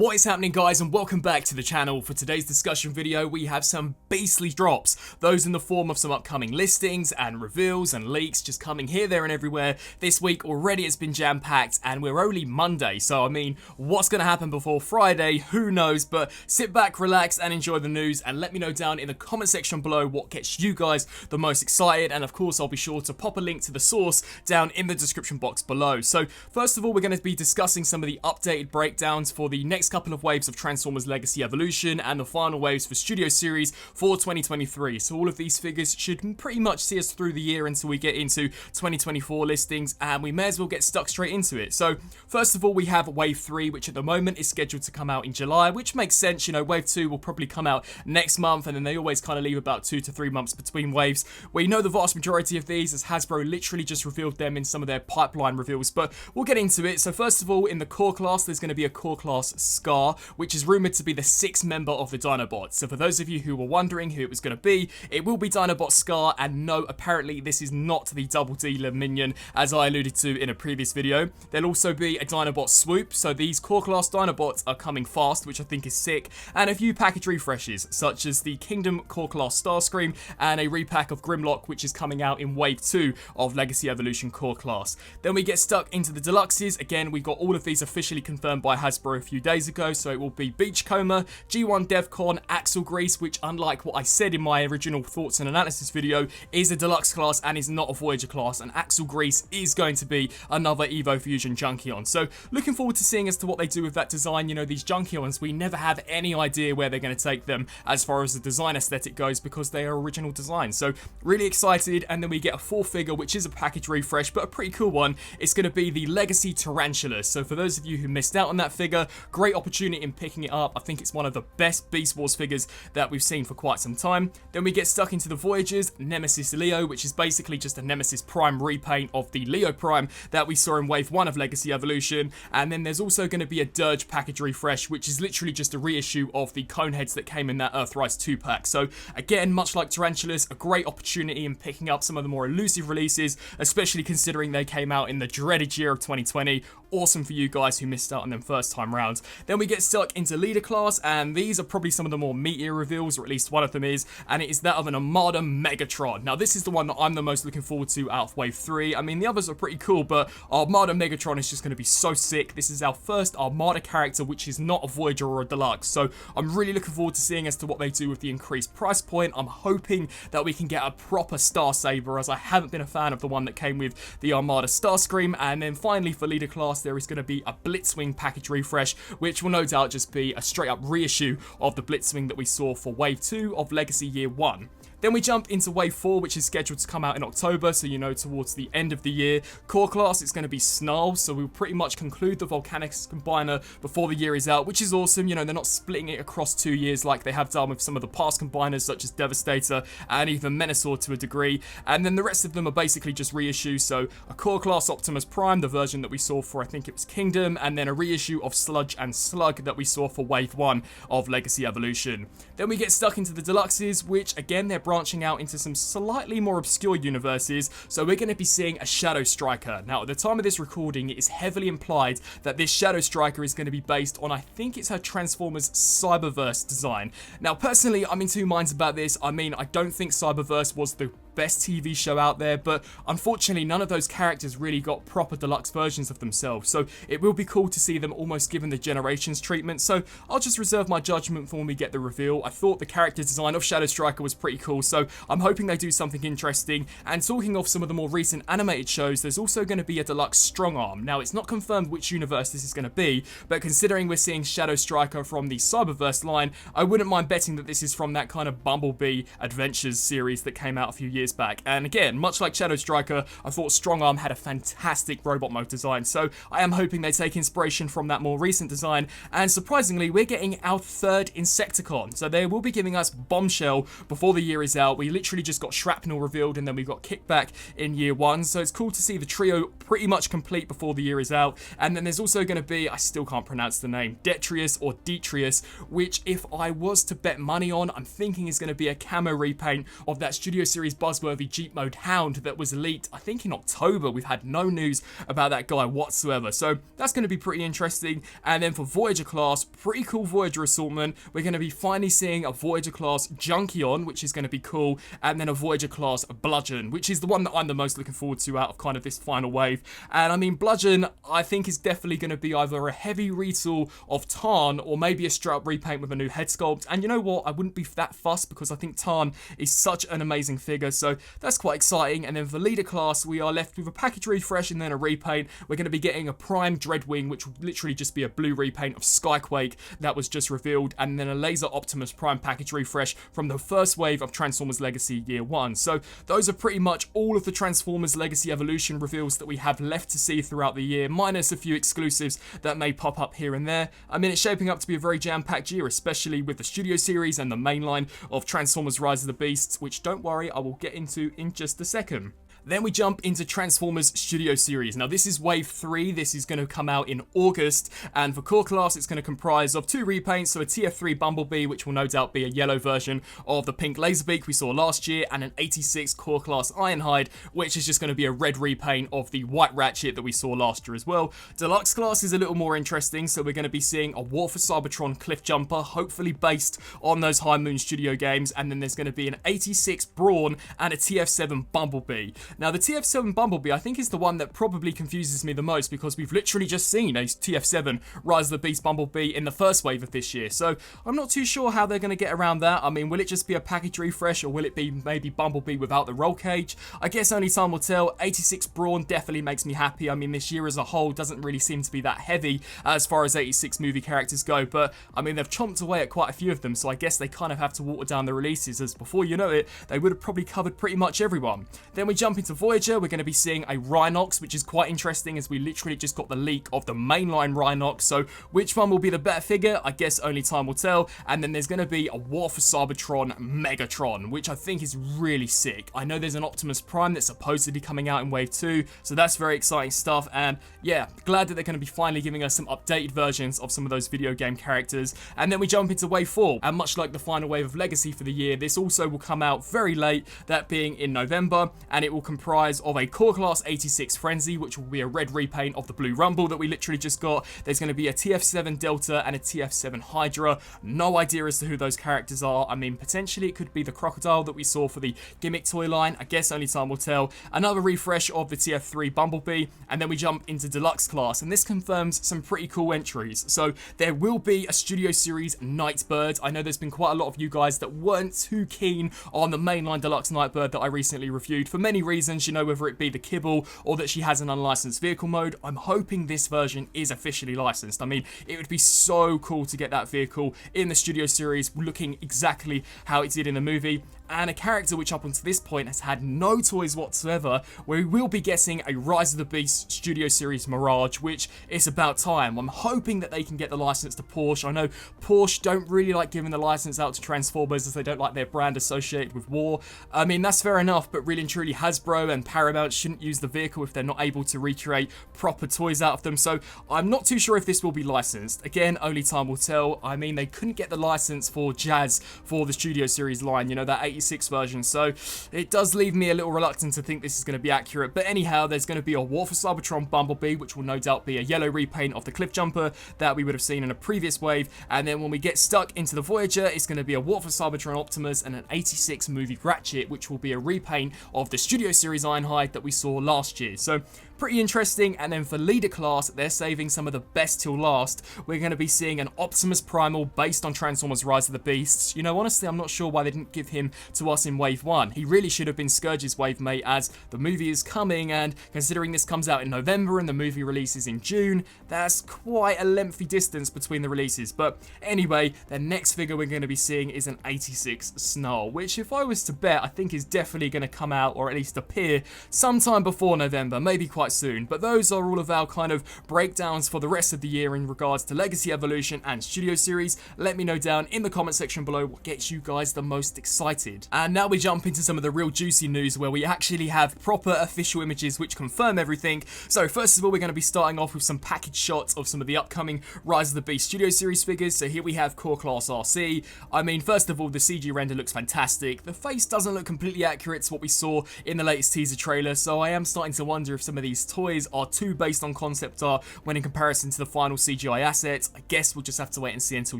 What is happening, guys, and welcome back to the channel. For today's discussion video, we have some beastly drops, those in the form of some upcoming listings and reveals and leaks just coming here, there and everywhere. This week already it's been jam-packed and we're only Monday, so I mean, what's going to happen before Friday, who knows, but sit back, relax and enjoy the news, and let me know down in the comment section below what gets you guys the most excited, and of course I'll be sure to pop a link to the source down in the description box below. So first of all, we're going to be discussing some of the updated breakdowns for the next couple of waves of Transformers Legacy Evolution and the final waves for Studio Series for 2023. So all of these figures should pretty much see us through the year until we get into 2024 listings, and we may as well get stuck straight into it. So first of all, we have Wave 3, which at the moment is scheduled to come out in July, which makes sense. You know, Wave 2 will probably come out next month, and then they always kind of leave about 2 to 3 months between waves. We know the vast majority of these, as Hasbro literally just revealed them in some of their pipeline reveals, but we'll get into it. So first of all, in the core class, there's going to be a core class Scar, which is rumoured to be the 6th member of the Dinobots. So for those of you who were wondering who it was going to be, it will be Dinobot Scar, and no, apparently this is not the double dealer minion, as I alluded to in a previous video. There'll also be a Dinobot Swoop, so these core class Dinobots are coming fast, which I think is sick, and a few package refreshes, such as the Kingdom core class Starscream, and a repack of Grimlock, which is coming out in Wave 2 of Legacy Evolution core class. Then we get stuck into the deluxes. Again, we got all of these officially confirmed by Hasbro a few days ago, so it will be Beachcomber, G1 DevCon, Axle Grease, which, unlike what I said in my original thoughts and analysis video, is a deluxe class and is not a Voyager class, and Axle Grease is going to be another Evo Fusion Junkion. So looking forward to seeing as to what they do with that design. You know, these Junkions, we never have any idea where they're going to take them as far as the design aesthetic goes, because they are original designs. So really excited. And then we get a 4th figure, which is a package refresh, but a pretty cool one. It's going to be the Legacy Tarantula. So for those of you who missed out on that figure, great opportunity in picking it up. I think it's one of the best Beast Wars figures that we've seen for quite some time. Then we get stuck into the Voyagers, Nemesis Leo, which is basically just a Nemesis Prime repaint of the Leo Prime that we saw in Wave 1 of Legacy Evolution. And then there's also going to be a Dirge package refresh, which is literally just a reissue of the Coneheads that came in that Earthrise 2-pack. So again, much like Tarantulas, a great opportunity in picking up some of the more elusive releases, especially considering they came out in the dreaded year of 2020. Awesome for you guys who missed out on them first time round. Then we get stuck into leader class, and these are probably some of the more meatier reveals, or at least one of them is, and it is that of an Armada Megatron. Now this is the one that I'm the most looking forward to out of Wave 3. I mean, the others are pretty cool, but Armada Megatron is just going to be so sick. This is our first Armada character which is not a Voyager or a Deluxe, so I'm really looking forward to seeing as to what they do with the increased price point. I'm hoping that we can get a proper Star Saber, as I haven't been a fan of the one that came with the Armada Starscream. And then finally for leader class, there is going to be a Blitzwing package refresh, which will no doubt just be a straight up reissue of the Blitzwing that we saw for Wave 2 of Legacy Year 1. Then we jump into Wave 4, which is scheduled to come out in October, so you know, towards the end of the year. Core class, it's going to be Snarl, so we'll pretty much conclude the Volcanics Combiner before the year is out, which is awesome. You know, they're not splitting it across 2 years like they have done with some of the past combiners, such as Devastator and even Menasor to a degree. And then the rest of them are basically just reissues, so a Core class Optimus Prime, the version that we saw for, I think it was Kingdom, and then a reissue of Sludge and Slug that we saw for Wave 1 of Legacy Evolution. Then we get stuck into the Deluxes, which again, they're branching out into some slightly more obscure universes, so we're going to be seeing a Shadow Striker. Now at the time of this recording, it is heavily implied that this Shadow Striker is going to be based on, I think it's her Transformers Cyberverse design. Now personally, I'm in two minds about this. I mean, I don't think Cyberverse was the best TV show out there, but unfortunately none of those characters really got proper deluxe versions of themselves, so it will be cool to see them almost given the Generations treatment. So I'll just reserve my judgment for when we get the reveal. I thought the character design of Shadow Striker was pretty cool, so I'm hoping they do something interesting. And talking of some of the more recent animated shows, there's also going to be a deluxe Strong Arm. Now it's not confirmed which universe this is going to be, but considering we're seeing Shadow Striker from the Cyberverse line, I wouldn't mind betting that this is from that kind of Bumblebee Adventures series that came out a few years back. And again, much like Shadow Striker, I thought Strong Arm had a fantastic robot mode design, so I am hoping they take inspiration from that more recent design. And surprisingly, we're getting our 3rd Insecticon, so they will be giving us Bombshell before the year is out. We literally just got Shrapnel revealed, and then we got Kickback in Year 1, so it's cool to see the trio pretty much complete before the year is out. And then there's also going to be, I still can't pronounce the name, Detrius or Detrius, which if I was to bet money on, I'm thinking is going to be a camo repaint of that Studio Series Bug Buzzworthy Jeep Mode Hound that was leaked, I think in October. We've had no news about that guy whatsoever, so that's going to be pretty interesting. And then for Voyager class, pretty cool Voyager assortment. We're going to be finally seeing a Voyager class Junkion, which is going to be cool, and then a Voyager class Bludgeon, which is the one that I'm the most looking forward to out of kind of this final wave. And I mean, Bludgeon, I think is definitely going to be either a heavy retool of Tarn or maybe a straight up repaint with a new head sculpt. And you know what? I wouldn't be that fussed because I think Tarn is such an amazing figure, so that's quite exciting. And then for leader class, we are left with a package refresh and then a repaint. We're going to be getting a Prime Dreadwing, which will literally just be a blue repaint of Skyquake that was just revealed, and then a Laser Optimus Prime package refresh from the first wave of Transformers Legacy Year 1. So those are pretty much all of the Transformers Legacy Evolution reveals that we have left to see throughout the year, minus a few exclusives that may pop up here and there. I mean, it's shaping up to be a very jam-packed year, especially with the Studio Series and the mainline of Transformers Rise of the Beasts, which, don't worry, I will get into in just a second. Then we jump into Transformers Studio Series. Now this is Wave 3, this is going to come out in August, and for core class it's going to comprise of 2 repaints, so a TF3 Bumblebee, which will no doubt be a yellow version of the pink Laserbeak we saw last year, and an 86 core class Ironhide, which is just going to be a red repaint of the white Ratchet that we saw last year as well. Deluxe class is a little more interesting, so we're going to be seeing a War for Cybertron Cliff Jumper, hopefully based on those High Moon Studio games, and then there's going to be an 86 Brawn and a TF7 Bumblebee. Now, the TF7 Bumblebee, I think, is the one that probably confuses me the most because we've literally just seen a TF7 Rise of the Beast Bumblebee in the first wave of this year. So I'm not too sure how they're going to get around that. I mean, will it just be a package refresh or will it be maybe Bumblebee without the roll cage? I guess only time will tell. 86 Brawn definitely makes me happy. I mean, this year as a whole doesn't really seem to be that heavy as far as 86 movie characters go, but I mean, they've chomped away at quite a few of them, so I guess they kind of have to water down the releases, as before you know it, they would have probably covered pretty much everyone. Then we jump into Voyager. We're going to be seeing a Rhinox, which is quite interesting as we literally just got the leak of the mainline Rhinox, so which one will be the better figure? I guess only time will tell. And then there's going to be a War for Cybertron Megatron, which I think is really sick. I know there's an Optimus Prime that's supposedly coming out in Wave 2, so that's very exciting stuff, and yeah, glad that they're going to be finally giving us some updated versions of some of those video game characters. And then we jump into Wave 4, and much like the final wave of Legacy for the year, this also will come out very late, that being in November, and it will comprise of a Core Class 86 Frenzy, which will be a red repaint of the Blue Rumble that we literally just got. There's going to be a TF7 Delta and a TF7 Hydra. No idea as to who those characters are. I mean, potentially it could be the Crocodile that we saw for the gimmick toy line. I guess only time will tell. Another refresh of the TF3 Bumblebee, and then we jump into Deluxe Class, and this confirms some pretty cool entries. So there will be a Studio Series Nightbird. I know there's been quite a lot of you guys that weren't too keen on the mainline Deluxe Nightbird that I recently reviewed for many reasons, you know, whether it be the kibble or that she has an unlicensed vehicle mode. I'm hoping this version is officially licensed. I mean, it would be so cool to get that vehicle in the Studio Series looking exactly how it did in the movie, and a character which up until this point has had no toys whatsoever, where we will be getting a Rise of the Beast Studio Series Mirage, which is about time. I'm hoping that they can get the license to Porsche. I know Porsche don't really like giving the license out to Transformers as they don't like their brand associated with war. I mean, that's fair enough, but really and truly Hasbro and Paramount shouldn't use the vehicle if they're not able to recreate proper toys out of them, so I'm not too sure if this will be licensed. Again, only time will tell. I mean, they couldn't get the license for Jazz for the Studio Series line, you know, that 86 version, so it does leave me a little reluctant to think this is going to be accurate. But anyhow, there's going to be a War for Cybertron Bumblebee, which will no doubt be a yellow repaint of the Cliff Jumper that we would have seen in a previous wave, and then when we get stuck into the Voyager, it's going to be a War for Cybertron Optimus and an 86 movie Ratchet, which will be a repaint of the Studio Series Ironhide that we saw last year. So pretty interesting. And then for leader class, they're saving some of the best till last. We're going to be seeing an Optimus Primal based on Transformers Rise of the Beasts. You know, honestly, I'm not sure why they didn't give him to us in Wave 1. He really should have been Scourge's wave mate, as the movie is coming, and considering this comes out in November and the movie releases in June, that's quite a lengthy distance between the releases. But anyway, the next figure we're going to be seeing is an 86 Snarl, which if I was to bet, I think is definitely going to come out, or at least appear, sometime before November, maybe quite quite soon. But those are all of our kind of breakdowns for the rest of the year in regards to Legacy Evolution and Studio Series. Let me know down in the comment section below what gets you guys the most excited. And now we jump into some of the real juicy news where we actually have proper official images which confirm everything. So first of all, we're going to be starting off with some package shots of some of the upcoming Rise of the Beast Studio Series figures. So here we have Core Class RC. I mean, first of all, the CG render looks fantastic. The face doesn't look completely accurate to what we saw in the latest teaser trailer, so I am starting to wonder if some of these toys are too based on concept art when in comparison to the final CGI assets. I guess we'll just have to wait and see until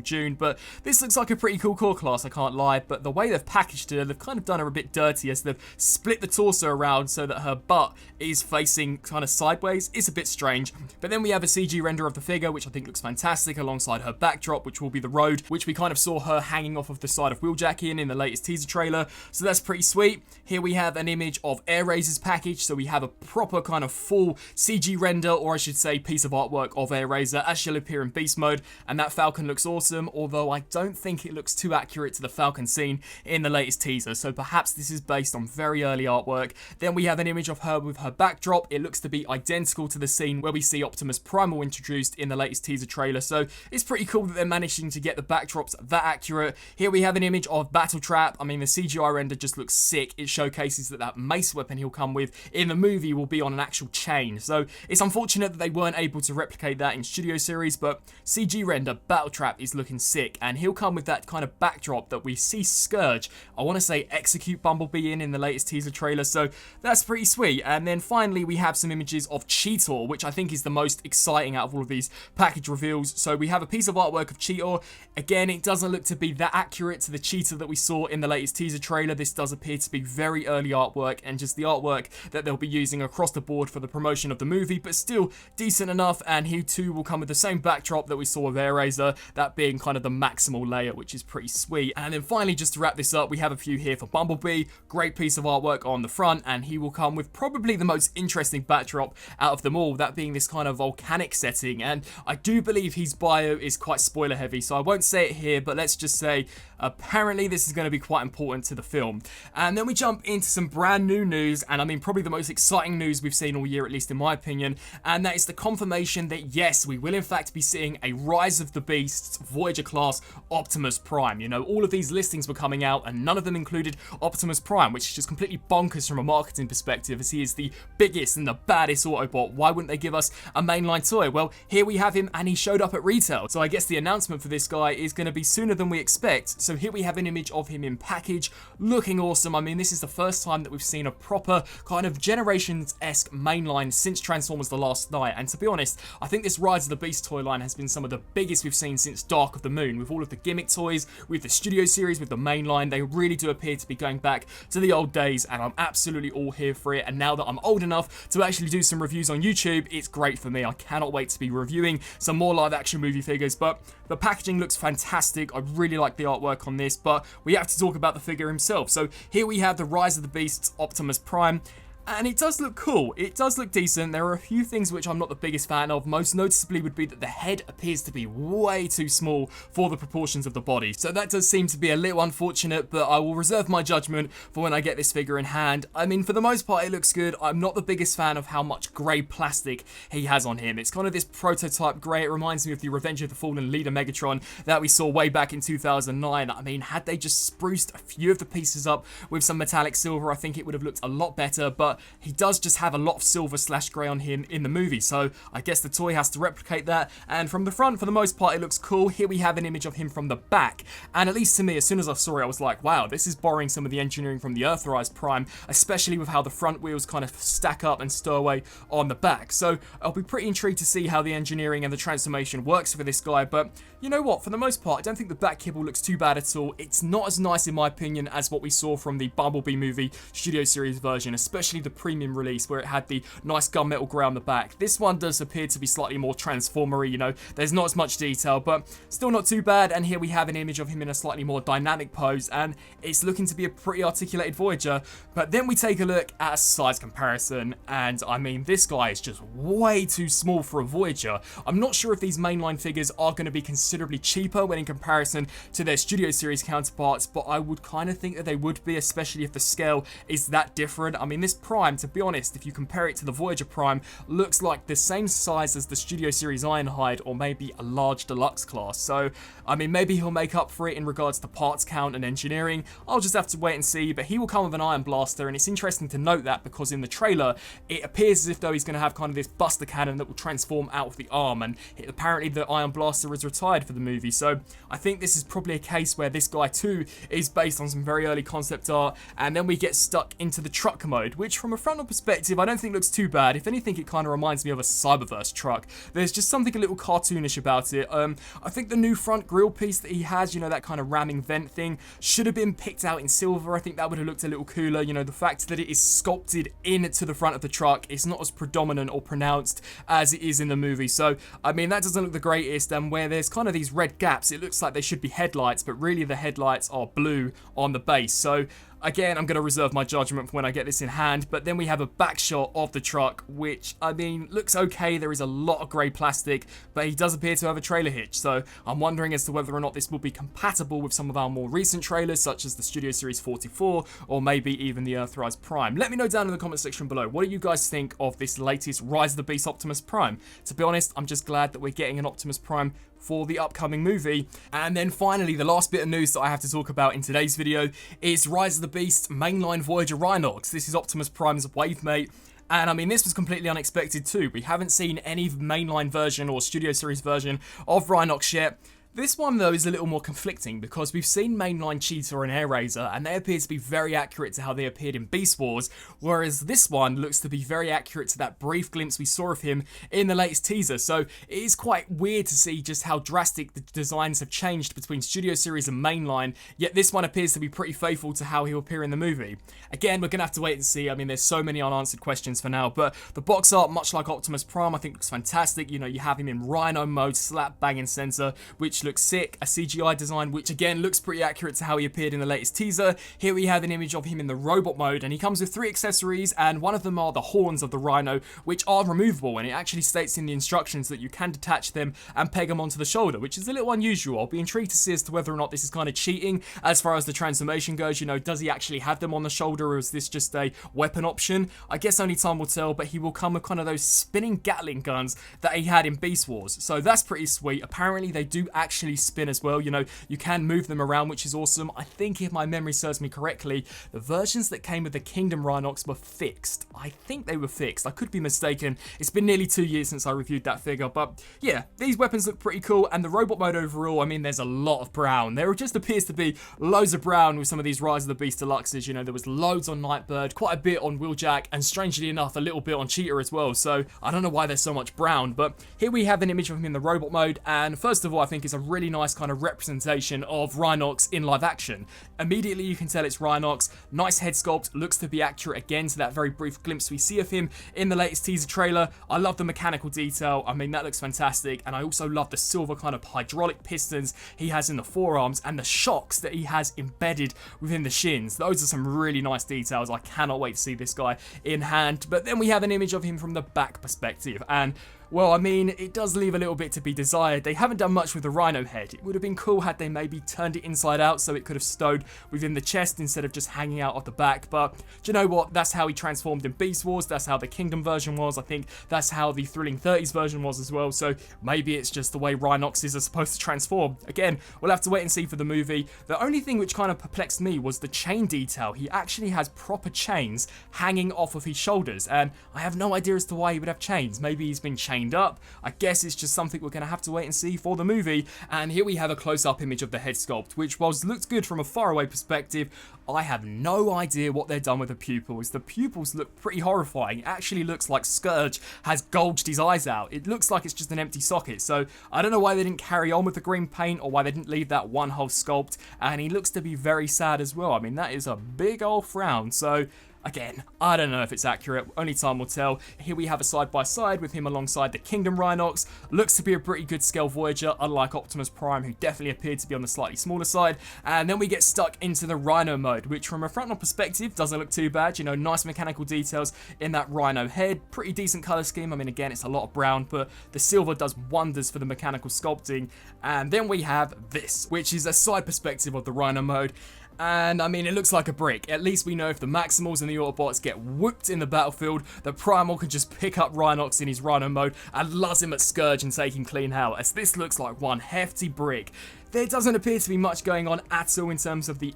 June, but this looks like a pretty cool Core Class, I can't lie. But the way they've packaged her, they've kind of done her a bit dirty as they've split the torso around so that her butt is facing kind of sideways. It's a bit strange. But then we have a CG render of the figure, which I think looks fantastic, alongside her backdrop, which will be the road, which we kind of saw her hanging off of the side of Wheeljack in the latest teaser trailer. So that's pretty sweet. Here we have an image of Air Razor's package, so we have a proper kind of full CG render, or I should say piece of artwork of Air Razor as she'll appear in Beast Mode, and that Falcon looks awesome, although I don't think it looks too accurate to the Falcon seen in the latest teaser, so perhaps this is based on very early artwork. Then we have an image of her with her backdrop. It looks to be identical to the scene where we see Optimus Primal introduced in the latest teaser trailer, so it's pretty cool that they're managing to get the backdrops that accurate. Here we have an image of Battle Trap. I mean, the CGI render just looks sick. It showcases that mace weapon he'll come with in the movie will be on an actual chain, so it's unfortunate that they weren't able to replicate that in Studio Series, but CG render Battle Trap is looking sick, and he'll come with that kind of backdrop that we see Scourge, I want to say Execute Bumblebee in the latest teaser trailer, so that's pretty sweet. And then finally we have some images of Cheetor, which I think is the most exciting out of all of these package reveals. So we have a piece of artwork of Cheetor. Again, it doesn't look to be that accurate to the Cheetah that we saw in the latest teaser trailer. This does appear to be very early artwork and just the artwork that they'll be using across the board for the promotion of the movie, but still decent enough. And he too will come with the same backdrop that we saw with Air Razor, that being kind of the maximal layer, which is pretty sweet. And then finally, just to wrap this up, we have a few here for Bumblebee. Great piece of artwork on the front, and he will come with probably the most interesting backdrop out of them all, that being this kind of volcanic setting. And I do believe his bio is quite spoiler heavy, so I won't say it here, but let's just say apparently this is going to be quite important to the film. And then we jump into some brand new news, and I mean probably the most exciting news we've seen all year, at least in my opinion, and that is the confirmation that yes, we will in fact be seeing a Rise of the Beasts Voyager class Optimus Prime. You know, all of these listings were coming out and none of them included Optimus Prime, which is just completely bonkers from a marketing perspective, as he is the biggest and the baddest Autobot. Why wouldn't they give us a mainline toy? Well, here we have him, and he showed up at retail, so I guess the announcement for this guy is going to be sooner than we expect. So here we have an image of him in package, looking awesome. I mean, this is the first time that we've seen a proper kind of Generations-esque mainline since Transformers The Last Knight, and to be honest, I think this Rise of the Beast toy line has been some of the biggest we've seen since Dark of the Moon, with all of the gimmick toys, with the Studio Series, with the mainline. They really do appear to be going back to the old days, and I'm absolutely all here for it. And now that I'm old enough to actually do some reviews on YouTube, it's great for me. I cannot wait to be reviewing some more live action movie figures, but the packaging looks fantastic. I really like the artwork on this, but we have to talk about the figure himself. So here we have the Rise of the Beasts Optimus Prime. And it does look cool, it does look decent. There are a few things which I'm not the biggest fan of. Most noticeably would be that the head appears to be way too small for the proportions of the body. So that does seem to be a little unfortunate, but I will reserve my judgment for when I get this figure in hand. I mean, for the most part, it looks good. I'm not the biggest fan of how much grey plastic he has on him. It's kind of this prototype grey. It reminds me of the Revenge of the Fallen leader Megatron that we saw way back in 2009. I mean, had they just spruced a few of the pieces up with some metallic silver, I think it would have looked a lot better, but he does just have a lot of silver / grey on him in the movie, so I guess the toy has to replicate that. And from the front, for the most part, it looks cool. Here we have an image of him from the back, and at least to me, as soon as I saw it, I was like, wow, this is borrowing some of the engineering from the Earthrise Prime, especially with how the front wheels kind of stack up and stow away on the back. So I'll be pretty intrigued to see how the engineering and the transformation works for this guy. But you know what, for the most part, I don't think the back kibble looks too bad at all. It's not as nice, in my opinion, as what we saw from the Bumblebee movie Studio Series version, especially the premium release where it had the nice gunmetal grey on the back. This one does appear to be slightly more transformery, you know, there's not as much detail, but still not too bad. And here we have an image of him in a slightly more dynamic pose, and it's looking to be a pretty articulated Voyager. But then we take a look at a size comparison, and I mean, this guy is just way too small for a Voyager. I'm not sure if these mainline figures are going to be considerably cheaper when in comparison to their Studio Series counterparts, but I would kind of think that they would be, especially if the scale is that different. I mean, this Prime, to be honest, if you compare it to the Voyager Prime, looks like the same size as the Studio Series Ironhide, or maybe a large deluxe class. So, I mean, maybe he'll make up for it in regards to parts count and engineering. I'll just have to wait and see, but he will come with an Iron Blaster, and it's interesting to note that because in the trailer, it appears as if though he's going to have kind of this buster cannon that will transform out of the arm, and apparently the Iron Blaster is retired for the movie. So I think this is probably a case where this guy too is based on some very early concept art, and then we get stuck into the truck mode, which from a frontal perspective I don't think looks too bad. If anything, it kind of reminds me of a Cyberverse truck. There's just something a little cartoonish about it. I think the new front grille piece that he has, you know, that kind of ramming vent thing, should have been picked out in silver. I think that would have looked a little cooler. You know, the fact that it is sculpted into the front of the truck is not as predominant or pronounced as it is in the movie. So I mean, that doesn't look the greatest, and where there's kind of these red gaps, it looks like they should be headlights, but really the headlights are blue on the base. So again, I'm going to reserve my judgment for when I get this in hand, but then we have a back shot of the truck, which, I mean, looks okay. There is a lot of grey plastic, but he does appear to have a trailer hitch, so I'm wondering as to whether or not this will be compatible with some of our more recent trailers, such as the Studio Series 44, or maybe even the Earthrise Prime. Let me know down in the comment section below, what do you guys think of this latest Rise of the Beast Optimus Prime? To be honest, I'm just glad that we're getting an Optimus Prime for the upcoming movie. And then finally, the last bit of news that I have to talk about in today's video is Rise of the Beast mainline Voyager Rhinox. This is Optimus Prime's wavemate. And I mean, this was completely unexpected too. We haven't seen any mainline version or Studio Series version of Rhinox yet. This one, though, is a little more conflicting because we've seen mainline Cheetah and Air Razor, and they appear to be very accurate to how they appeared in Beast Wars, whereas this one looks to be very accurate to that brief glimpse we saw of him in the latest teaser. So it is quite weird to see just how drastic the designs have changed between Studio Series and mainline, yet this one appears to be pretty faithful to how he'll appear in the movie. Again, we're going to have to wait and see. I mean, there's so many unanswered questions for now, but the box art, much like Optimus Prime, I think looks fantastic. You know, you have him in Rhino mode, slap banging center, which looks sick. A CGI design which again looks pretty accurate to how he appeared in the latest teaser. Here we have an image of him in the robot mode, and he comes with 3 accessories, and one of them are the horns of the Rhino, which are removable, and it actually states in the instructions that you can detach them and peg them onto the shoulder, which is a little unusual. I'll be intrigued to see as to whether or not this is kind of cheating as far as the transformation goes. You know, does he actually have them on the shoulder, or is this just a weapon option? I guess only time will tell, but he will come with kind of those spinning Gatling guns that he had in Beast Wars, so that's pretty sweet. Apparently they do actually spin as well. You know, you can move them around, which is awesome. I think if my memory serves me correctly, the versions that came with the Kingdom Rhinox were fixed. I think they were fixed. I could be mistaken. It's been nearly 2 years since I reviewed that figure, but yeah, these weapons look pretty cool, and the robot mode overall, I mean, there's a lot of brown. There just appears to be loads of brown with some of these Rise of the Beast Deluxes. You know, there was loads on Nightbird, quite a bit on Wheeljack, and strangely enough, a little bit on Cheetah as well, so I don't know why there's so much brown, but here we have an image of him in the robot mode, and first of all, I think it's a really nice kind of representation of Rhinox in live action. Immediately you can tell it's Rhinox. Nice head sculpt, looks to be accurate again to that very brief glimpse we see of him in the latest teaser trailer. I love the mechanical detail. I mean, that looks fantastic, and I also love the silver kind of hydraulic pistons he has in the forearms and the shocks that he has embedded within the shins. Those are some really nice details. I cannot wait to see this guy in hand. But then we have an image of him from the back perspective, and well, I mean, it does leave a little bit to be desired. They haven't done much with the Rhino head. It would have been cool had they maybe turned it inside out so it could have stowed within the chest instead of just hanging out of the back. But do you know what? That's how he transformed in Beast Wars. That's how the Kingdom version was. I think that's how the Thrilling 30s version was as well. So maybe it's just the way Rhinoxes are supposed to transform. Again, we'll have to wait and see for the movie. The only thing which kind of perplexed me was the chain detail. He actually has proper chains hanging off of his shoulders, and I have no idea as to why he would have chains. Maybe he's been chained up. I guess it's just something we're going to have to wait and see for the movie. And here we have a close-up image of the head sculpt, which whilst looked good from a faraway perspective, I have no idea what they've done with the pupils. The pupils look pretty horrifying. It actually looks like Scourge has gouged his eyes out. It looks like it's just an empty socket. So I don't know why they didn't carry on with the green paint, or why they didn't leave that one whole sculpt. And he looks to be very sad as well. I mean, that is a big old frown. So again, I don't know if it's accurate, only time will tell. Here we have a side-by-side with him alongside the Kingdom Rhinox. Looks to be a pretty good scale Voyager, unlike Optimus Prime, who definitely appeared to be on the slightly smaller side. And then we get stuck into the Rhino mode, which from a frontal perspective doesn't look too bad. You know, nice mechanical details in that Rhino head, pretty decent color scheme. I mean, again, it's a lot of brown, but the silver does wonders for the mechanical sculpting. And then we have this, which is a side perspective of the Rhino mode. And I mean, it looks like a brick. At least we know if the Maximals and the Autobots get whooped in the battlefield, the Primal can just pick up Rhinox in his Rhino mode and luzz him at Scourge and take him clean out, as this looks like one hefty brick. There doesn't appear to be much going on at all in terms of the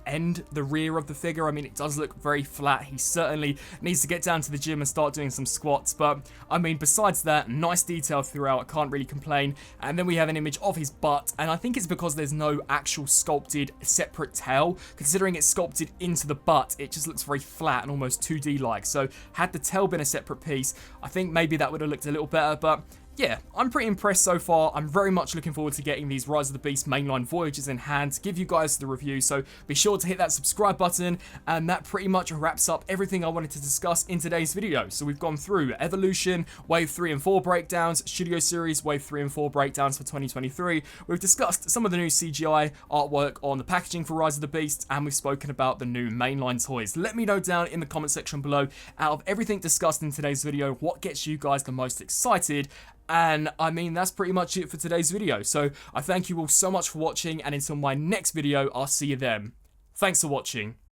rear of the figure. I mean, it does look very flat. He certainly needs to get down to the gym and start doing some squats. But, I mean, besides that, nice detail throughout. I can't really complain. And then we have an image of his butt. And I think it's because there's no actual sculpted separate tail. Considering it's sculpted into the butt, it just looks very flat and almost 2D-like. So, had the tail been a separate piece, I think maybe that would have looked a little better. But yeah, I'm pretty impressed so far. I'm very much looking forward to getting these Rise of the Beast mainline Voyagers in hand to give you guys the review, so be sure to hit that subscribe button, and that pretty much wraps up everything I wanted to discuss in today's video. So we've gone through Evolution, Wave 3 and 4 breakdowns, Studio Series, Wave 3 and 4 breakdowns for 2023, we've discussed some of the new CGI artwork on the packaging for Rise of the Beast, and we've spoken about the new mainline toys. Let me know down in the comment section below, out of everything discussed in today's video, what gets you guys the most excited. And I mean, that's pretty much it for today's video. So I thank you all so much for watching, and until my next video, I'll see you then. Thanks for watching.